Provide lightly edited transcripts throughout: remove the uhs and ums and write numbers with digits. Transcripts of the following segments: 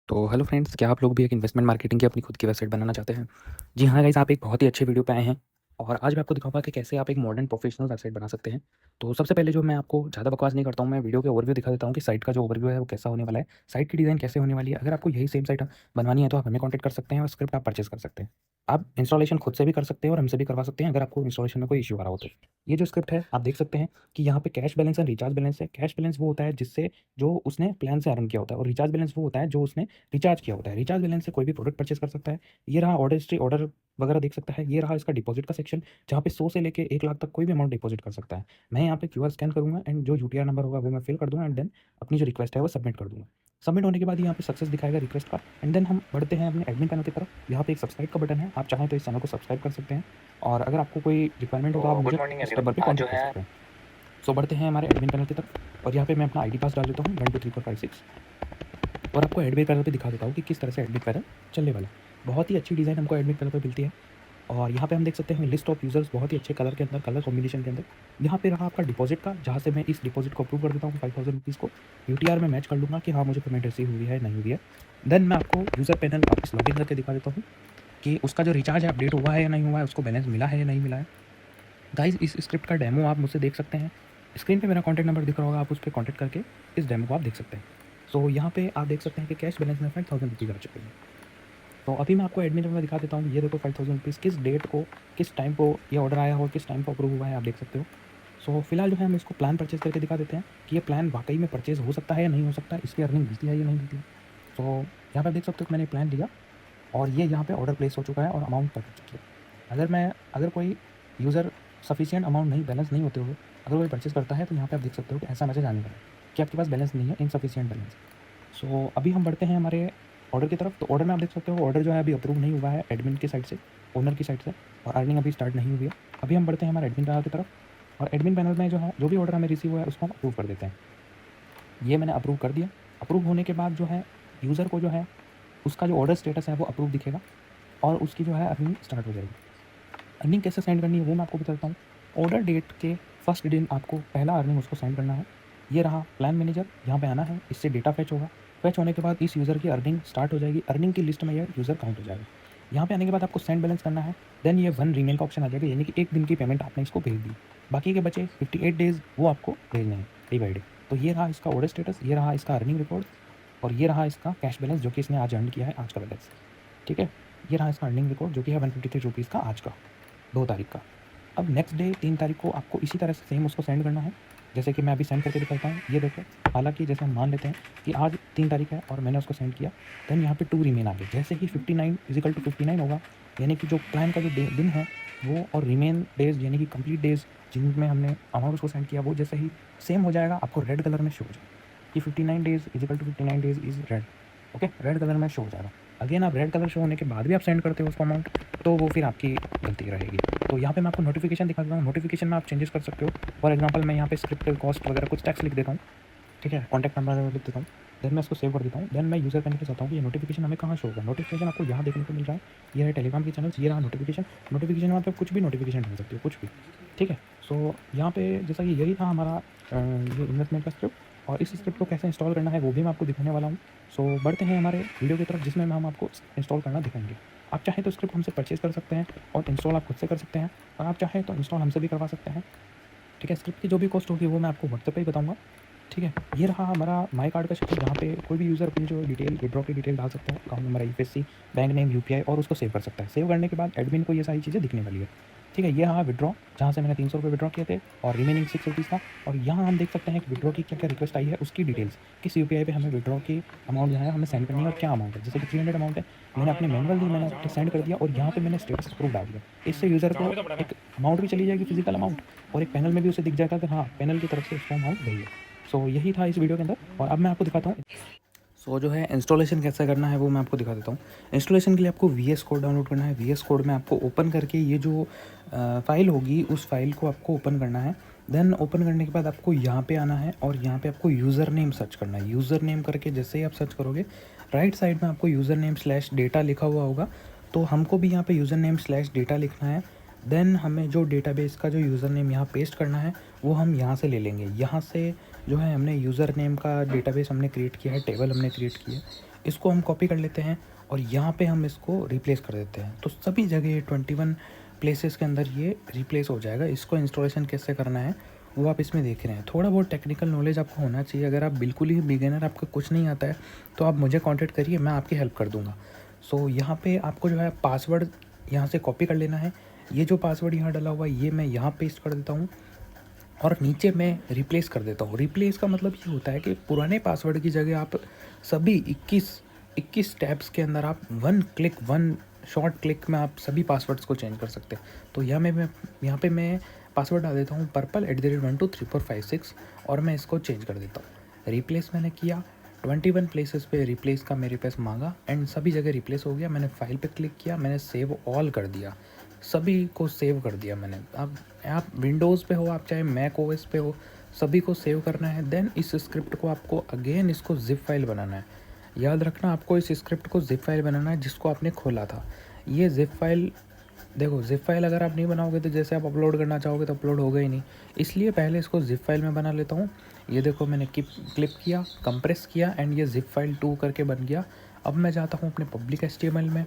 तो hello friends, क्या आप लोग भी एक इन्वेस्टमेंट मार्केटिंग की अपनी खुद की वेबसाइट बनाना चाहते हैं? जी हाँ गाइस, आप एक बहुत ही अच्छे वीडियो पे आए हैं और आज मैं आपको दिखाऊंगा कि कैसे आप एक मॉडर्न प्रोफेशनल वेबसाइट बना सकते हैं। तो सबसे पहले जो मैं आपको ज़्यादा बकवास नहीं करता हूँ, मैं वीडियो के ओवरव्यू दिखा देता हूँ कि साइट का जो ओवरव्यू है वो कैसा होने वाला है, साइट की डिज़ाइन कैसे होने वाली है। अगर आपको यही सेम साइट बनवानी है तो आप हमें कॉन्टैक्ट कर सकते हैं और स्क्रिप्ट आप परचेज़ कर सकते हैं। आप इंस्टॉलेशन खुद से भी कर सकते हैं और हमसे भी करवा सकते हैं अगर आपको इंस्टॉलेशन में कोई इश्यू आ रहा हो तो। ये जो स्क्रिप्ट है आप देख सकते हैं कि यहाँ पे cash balance and recharge balance है। कैश बैलेंस वो होता है जिससे जो उसने प्लान से अर्न किया होता है और रिचार्ज बैलेंस वो होता है जो उसने रिचार्ज किया होता है। रिचार्ज बैलेंस से कोई भी प्रोडक्ट परचेज़ कर सकता है। ये रहा ऑर्डर हिस्ट्री, ऑर्डर वगैरह देख सकता है। ये रहा इसका डिपॉज़िट का सेक्शन, जहाँ पे 100 से लेके 1 लाख तक कोई भी अमाउंट डिपॉज़िट कर सकता है। मैं यहाँ पे क्यूआर स्कैन करूँगा एंड जो यूटीआर नंबर होगा वो मैं फिल कर दूँगा एंड देन अपनी जो रिक्वेस्ट है वो सबमिट कर दूँगा। सबमिट होने के बाद यहाँ पे सक्सेस दिखाएगा रिक्वेस्ट का एंड देन हम बढ़ते हैं अपने एडमिन पैनल की तरफ। यहाँ पे एक सब्सक्राइब का बटन है, आप चाहें तो इस चैनल को सब्सक्राइब कर सकते हैं और अगर आपको कोई रिक्वायरमेंट हो तो आप गुड मुझे मॉर्निंग इस एवरीवन। नंबर पे आज जो कॉन्टैक्ट कर है सकते हैं। सो बढ़ते हैं हमारे एडमिन पैनल की तरफ और यहाँ पे मैं अपना आईडी पास डाल देता हूँ 1 2 3 4 5 6 और आपको एडमिन पैनल पे दिखा देता हूँ कि किस तरह से एडमिन पैनल चलने वाला है। बहुत ही अच्छी डिज़ाइन हमको एडमिन पैनल पे मिलती है और यहाँ पे हम देख सकते हैं लिस्ट ऑफ यूज़र्स, बहुत ही अच्छे कलर के अंदर, कलर कॉम्बिनेशन के अंदर। यहाँ पे रहा आपका डिपॉजिट का, जहाँ से मैं इस डिपॉजिट को अप्रूव कर देता हूँ 5000 रुपीज़ को। यूटीआर में मैच कर लूँगा कि हाँ मुझे पेमेंट रिसीव हुई है नहीं हुई है। देन मैं आपको यूज़र पैनल वापस लॉगिन करके दिखा देता हूँ कि उसका जो रिचार्ज है अपडेट हुआ है या नहीं हुआ है, उसको बैलेंस मिला है या नहीं मिला है। गाइस इस स्क्रिप्ट का डेमो आप मुझसे देख सकते हैं। स्क्रीन पे मेरा कॉन्टैक्ट नंबर दिख रहा होगा, आप उस पर कॉन्टैक्ट करके इस डेमो को आप देख सकते हैं। सो यहाँ पे आप देख सकते हैं कि कैश बैलेंस में 5000 रुपीज़ आ चुके हैं। तो अभी मैं आपको एडमिन में दिखा देता हूँ। ये देखो 5000 रुपीज़ किस डेट को, किस टाइम को ये ऑर्डर आया हो, किस टाइम को अप्रूव हुआ है, आप देख सकते हो। सो फिलहाल जो है हम इसको प्लान परचेज़ करके दिखा देते हैं कि ये प्लान वाकई में परचेज़ हो सकता है या नहीं हो सकता है, इसकी अर्निंग मिलती है या नहीं मिलती है। सो यहाँ पर देख सकते हो कि मैंने प्लान लिया और ये यहाँ पे ऑर्डर प्लेस हो चुका है और अमाउंट तक हो चुकी है। अगर कोई यूज़र सफिशिएंट अमाउंट नहीं, बैलेंस नहीं होते हुए अगर कोई परचेज़ करता है तो यहाँ पे आप देख सकते हो कि ऐसा मैसेज आने वाला है कि आपके पास बैलेंस नहीं है, इनसफिशिएंट बैलेंस। सो अभी हम बढ़ते हैं हमारे ऑर्डर की तरफ। तो ऑर्डर में आप देख सकते हो ऑर्डर जो है अभी अप्रूव नहीं हुआ है एडमिन की साइड से, ओनर की साइड से, और अर्निंग अभी स्टार्ट नहीं हुई है। अभी हम बढ़ते हैं हमारे एडमिन पैनल की तरफ और एडमिन पैनल में जो है जो भी ऑर्डर हमें रिसीव हुआ है उसको हम अप्रूव कर देते हैं। ये मैंने अप्रूव कर दिया। अप्रूव होने के बाद जो है यूज़र को जो है उसका जो ऑर्डर स्टेटस है वो अप्रूव दिखेगा और उसकी जो है अर्निंग स्टार्ट हो जाएगी। अर्निंग कैसे सेंड करनी है वो मैं आपको बताता हूँ। ऑर्डर डेट के फर्स्ट दिन आपको पहला अर्निंग उसको सेंड करना है। ये रहा प्लान मैनेजर, यहाँ पे आना है, इससे डेटा फैच होगा। फैच होने के बाद इस यूज़र की अर्निंग स्टार्ट हो जाएगी, अर्निंग की लिस्ट में यह यूज़र काउंट हो जाएगा। यहाँ पे आने के बाद आपको सेंड बैलेंस करना है। देन ये वन रिमेन का ऑप्शन आ जाएगा, यानी कि 1 दिन की पेमेंट आपने इसको भेज दी, बाकी के बचे 58 डेज़ वो आपको भेजने हैं डे बाई डे। तो ये रहा इसका ऑर्डर स्टेटस, ये रहा इसका अर्निंग रिकॉर्ड और ये रहा इसका कैश बैलेंस जो कि इसने आज अर्न किया है, आज का बैलेंस। ठीक है, ये रहा इसका अर्निंग रिकॉर्ड जो कि है 153 रुपीज़ का आज का, 2 तारीख का। अब नेक्स्ट डे 3 तारीख को आपको इसी तरह से सेम उसको सेंड करना है, जैसे कि मैं अभी सेंड करके दिखाता हूँ। ये देखो, हालाँकि जैसे हम मान लेते हैं कि आज 3 तारीख है और मैंने उसको सेंड किया, देन यहाँ पे 2 रिमेन आ गए। जैसे ही 59 इज़िकल टू 59 होगा, यानी कि जो प्लान का जो दिन है वो और रिमेन डेज़ यानी कि कंप्लीट डेज़ जिनमें हमने अमाउंट उसको सेंड किया वो जैसे ही सेम हो जाएगा, आपको रेड कलर में शो हो जाएगा कि 59 days is equal to 59 days is red. Okay, red colour में शो हो जाएगा। अगेन आप रेड कलर शो होने के बाद भी आप सेंड करते हो उसको अमाउंट, तो वो फिर आपकी गलती रहेगी। तो यहाँ पे मैं आपको नोटिफिकेशन दिखा देता हूँ। नोटिफिकेशन में आप चेंजेस कर सकते हो। फॉर एग्जांपल मैं यहाँ पे स्क्रिप्ट कॉस्ट वगैरह कुछ टैक्स लिख देता हूँ, ठीक है, कॉन्टैक्ट नंबर लिख देता हूँ। देन मैं इसको सेव कर देता हूँ। देन मैं यूज़र पैनल पे जाता हूँ कि ये नोटिफिकेशन हमें कहाँ शो होगा। नोटिफिकेशन आपको यहाँ देखने को मिल रहा है, ये है टेलीग्राम के चैनल्स, ये रहा नोटिफिकेशन। नोटिफिकेशन में आप कुछ भी नोटिफिकेशन डाल सकते हो, कुछ भी, ठीक है। सो यहाँ पे जैसा कि यही था हमारा ये इन्वेस्टमेंट का स्क्रिप्ट और इस स्क्रिप्ट को कैसे इंस्टॉल करना है वो भी मैं आपको दिखाने वाला हूँ। सो बढ़ते हैं हमारे वीडियो की तरफ जिसमें हम आपको इंस्टॉल करना दिखाएंगे। आप चाहें तो स्क्रिप्ट हमसे परचेज़ कर सकते हैं और इंस्टॉल आप खुद से कर सकते हैं और आप चाहें तो इंस्टॉल हमसे भी करवा सकते हैं, ठीक है। स्क्रिप्ट की जो भी कॉस्ट होगी वो मैं आपको व्हाट्सएप पे ही बताऊँगा, ठीक है। ये रहा हमारा माई कार्ड का सेक्शन, जहाँ पे कोई भी यूज़र अपनी जो डिटेल, विड्रॉ की डिटेल डाल सकता है, account number, IFSC, bank name, UPI, और उसको सेव कर सकता है। सेव करने के बाद एडमिन को ये सारी चीज़ें दिखने वाली है, ठीक है। ये रहा विड्रॉ, जहाँ से मैंने 300 रुपये विड्रॉ किए थे और रिमेनिंग 6 रुपीज़ था। और यहाँ हम देख सकते हैं कि विड्रॉ की क्या क्या रिक्वेस्ट आई है, उसकी डिटेल्स, किस यूपीआई पे हमें विड्रॉ की अमाउंट जो है हमें सेंड करनी है और क्या अमाउंट है। जैसे कि 300 अमाउंट है, मैंने अपने मैनुअल दी, मैंने सेंड कर दिया और यहाँ पे मैंने स्टेटस अप्रूव डाल दिया। इससे यूज़र को एक अमाउंट भी चली जाएगी, फिजिकल अमाउंट, और एक पैनल में भी उसे दिख जाएगा कि हाँ पैनल की तरफ से उसको अमाउंट गई है। सो यही था इस वीडियो के अंदर और अब मैं आपको दिखाता हूँ। सो जो है इंस्टॉलेशन कैसे करना है वो मैं आपको दिखा देता हूँ। इंस्टॉलेशन के लिए आपको वीएस कोड डाउनलोड करना है। वीएस कोड में आपको ओपन करके ये जो फाइल होगी उस फाइल को आपको ओपन करना है। देन ओपन करने के बाद आपको यहाँ पे आना है और यहाँ पे आपको यूज़र नेम सर्च करना है। यूज़र नेम करके जैसे ही आप सर्च करोगे राइट साइड में आपको यूज़र नेम स्लैश डेटा लिखा हुआ होगा, तो हमको भी यहाँ पे यूज़र नेम स्लैश डेटा लिखना है। देन हमें जो डेटाबेस का जो यूज़र नेम यहाँ पेस्ट करना है वो हम यहाँ से ले लेंगे। यहाँ से जो है हमने यूज़र नेम का डेटाबेस हमने क्रिएट किया है, टेबल हमने क्रिएट किया है। इसको हम कॉपी कर लेते हैं और यहाँ पे हम इसको रिप्लेस कर देते हैं। तो सभी जगह 21 प्लेसेस के अंदर ये रिप्लेस हो जाएगा। इसको इंस्टॉलेशन कैसे करना है वो आप इसमें देख रहे हैं। थोड़ा बहुत टेक्निकल नॉलेज आपको होना चाहिए। अगर आप बिल्कुल ही बिगिनर, आपको कुछ नहीं आता है, तो आप मुझे कॉन्टैक्ट करिए, मैं आपकी हेल्प कर दूँगा। सो यहाँ पे आपको जो है पासवर्ड यहाँ से कॉपी कर लेना है। ये जो पासवर्ड यहाँ डाला हुआ है ये मैं यहाँ पेस्ट कर देता हूँ और नीचे मैं रिप्लेस कर देता हूँ। रिप्लेस का मतलब ये होता है कि पुराने पासवर्ड की जगह आप सभी 21 टैब्स के अंदर आप वन शॉर्ट क्लिक में आप सभी पासवर्ड्स को चेंज कर सकते हैं। तो यहाँ पे मैं पासवर्ड डाल देता हूँ purple@123456 और मैं इसको चेंज कर देता हूँ। रिप्लेस मैंने किया, 21 प्लेसेस पे रिप्लेस का मेरे पास मांगा एंड सभी जगह रिप्लेस हो गया। मैंने फाइल पे क्लिक किया, मैंने सेव ऑल कर दिया, सभी को सेव कर दिया मैंने। अब आप विंडोज़ पे हो, आप चाहे मैक ओएस पे हो, सभी को सेव करना है। देन इस स्क्रिप्ट को आपको अगेन इसको ज़िप फाइल बनाना है। याद रखना, आपको इस स्क्रिप्ट को ज़िप फाइल बनाना है जिसको आपने खोला था। ये ज़िप फाइल, देखो ज़िप फाइल अगर आप नहीं बनाओगे तो जैसे आप अपलोड करना चाहोगे तो अपलोड होगा ही नहीं, इसलिए पहले इसको ज़िप फाइल में बना लेता हूँ। ये देखो मैंने क्लिप किया, कंप्रेस किया एंड ये ज़िप फाइल 2 करके बन गया। अब मैं जाता हूँ अपने पब्लिक HTML में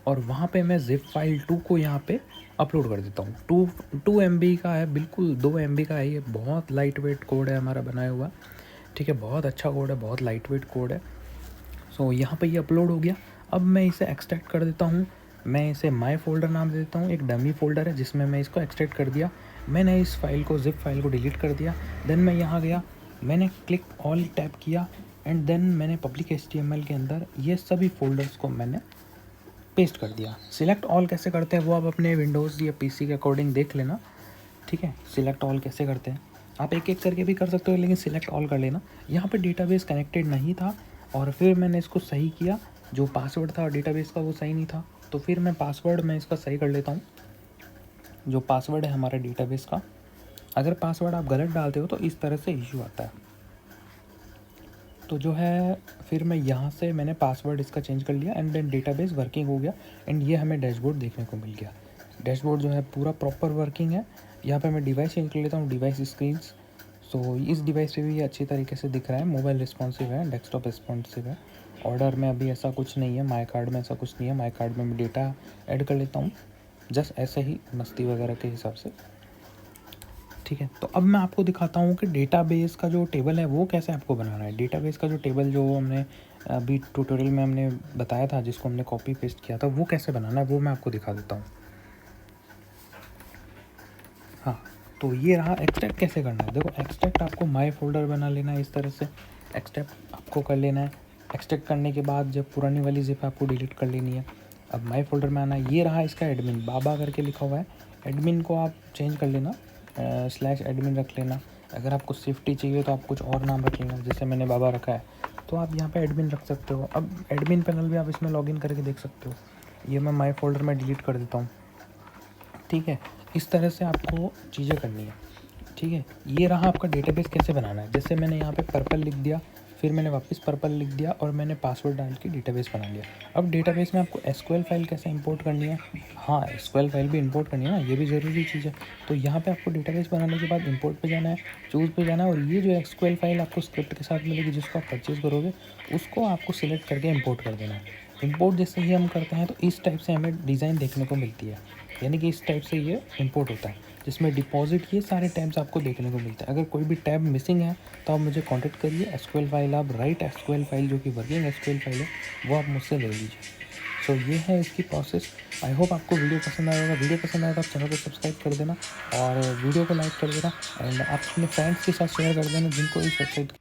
और वहाँ पे मैं ज़िप फाइल 2 को यहाँ पे अपलोड कर देता हूँ। 2 MB का है, बिल्कुल 2 MB का है। ये बहुत लाइट वेट कोड है हमारा बनाया हुआ, ठीक है, बहुत अच्छा कोड है, बहुत लाइट वेट कोड है। सो यहाँ पे ये अपलोड हो गया। अब मैं इसे एक्सट्रैक्ट कर देता हूँ। मैं इसे माई फोल्डर नाम दे देता हूँ, एक डमी फोल्डर है जिसमें मैं इसको एक्सट्रैक्ट कर दिया। मैंने इस फाइल को, ज़िप फाइल को डिलीट कर दिया। देन मैं यहाँ गया, मैंने क्लिक ऑल टैप किया एंड देन मैंने पब्लिक HTML के अंदर ये सभी फोल्डर्स को मैंने पेस्ट कर दिया। सिलेक्ट ऑल कैसे करते हैं वो आप अपने विंडोज़ या PC के अकॉर्डिंग देख लेना, ठीक है। सिलेक्ट ऑल कैसे करते हैं आप एक एक करके भी कर सकते हो, लेकिन सिलेक्ट ऑल कर लेना। यहाँ पे डेटाबेस कनेक्टेड नहीं था और फिर मैंने इसको सही किया। जो पासवर्ड था डेटाबेस का वो सही नहीं था, तो फिर मैं इसका सही कर लेता हूँ। जो पासवर्ड है हमारे डेटाबेस का, अगर पासवर्ड आप गलत डालते हो तो इस तरह से इशू आता है। तो जो है फिर मैं यहाँ से मैंने पासवर्ड इसका चेंज कर लिया एंड देन डेटाबेस वर्किंग हो गया एंड ये हमें डैशबोर्ड देखने को मिल गया। डैशबोर्ड जो है पूरा प्रॉपर वर्किंग है। यहाँ पे मैं डिवाइस चेंज कर लेता हूँ, डिवाइस स्क्रीन्स। सो इस डिवाइस पे भी ये अच्छी तरीके से दिख रहा है, मोबाइल रिस्पॉन्सिव है, डेस्कटॉप रिस्पॉन्सिव है। ऑर्डर में अभी ऐसा कुछ नहीं है, माई कार्ड में ऐसा कुछ नहीं है। माई कार्ड में मैं डेटा ऐड कर लेता हूँ जस्ट ऐसे ही मस्ती वगैरह के हिसाब से, ठीक है। तो अब मैं आपको दिखाता हूँ कि डेटाबेस का जो टेबल है वो कैसे आपको बनाना है। डेटाबेस का जो टेबल जो हमने अभी ट्यूटोरियल में हमने बताया था, जिसको हमने कॉपी पेस्ट किया था, वो कैसे बनाना है वो मैं आपको दिखा देता हूँ। हाँ, तो ये रहा एक्सट्रैक्ट कैसे करना है। देखो एक्सट्रैक्ट आपको माई फोल्डर बना लेना है, इस तरह से एक्सट्रैक्ट आपको कर लेना है। एक्सट्रैक्ट करने के बाद जब पुरानी वाली ज़िप आपको डिलीट कर लेनी है। अब माई फोल्डर में आना है। ये रहा इसका एडमिन, बाबा करके लिखा हुआ है। एडमिन को आप चेंज कर लेना, /admin रख लेना। अगर आपको सेफ्टी चाहिए तो आप कुछ और नाम रख लेना, जैसे मैंने बाबा रखा है तो आप यहाँ पे एडमिन रख सकते हो। अब एडमिन पैनल भी आप इसमें लॉगिन करके देख सकते हो। ये मैं माई फोल्डर में डिलीट कर देता हूँ, ठीक है। इस तरह से आपको चीज़ें करनी है, ठीक है। ये रहा आपका डेटाबेस कैसे बनाना है। जैसे मैंने यहाँ पे पर्पल लिख दिया, फिर मैंने वापस पर्पल लिख दिया और मैंने पासवर्ड डाल के डेटाबेस बना लिया। अब डेटाबेस में आपको SQL फाइल कैसे इंपोर्ट करनी है, हाँ SQL फाइल भी इंपोर्ट करनी है ना, ये भी ज़रूरी चीज़ है। तो यहाँ पे आपको डेटाबेस बनाने के बाद इंपोर्ट पे जाना है, चूज़ पे जाना है और ये जो SQL फाइल आपको स्क्रिप्ट के साथ मिलेगी जिसको आप परचेज़ करोगे, उसको आपको सिलेक्ट करके इंपोर्ट कर देना है। इंपोर्ट जैसे ही हम करते हैं तो इस टाइप से हमें डिज़ाइन देखने को मिलती है, यानी कि इस टाइप से ये इंपोर्ट होता है, जिसमें डिपॉजिट, ये सारे टैब्स आपको देखने को मिलते हैं। अगर कोई भी टैब मिसिंग है तो आप मुझे कांटेक्ट करिए। SQL फाइल आप राइट SQL फाइल जो कि वर्किंग SQL फाइल है वो आप मुझसे ले लीजिए। सो ये है इसकी प्रोसेस। आई होप आपको वीडियो पसंद आया होगा। वीडियो पसंद आया तो आप चैनल को सब्सक्राइब कर देना और वीडियो को लाइक कर देना एंड आप अपने फ्रेंड्स के साथ शेयर कर देना जिनको इस वेबसाइट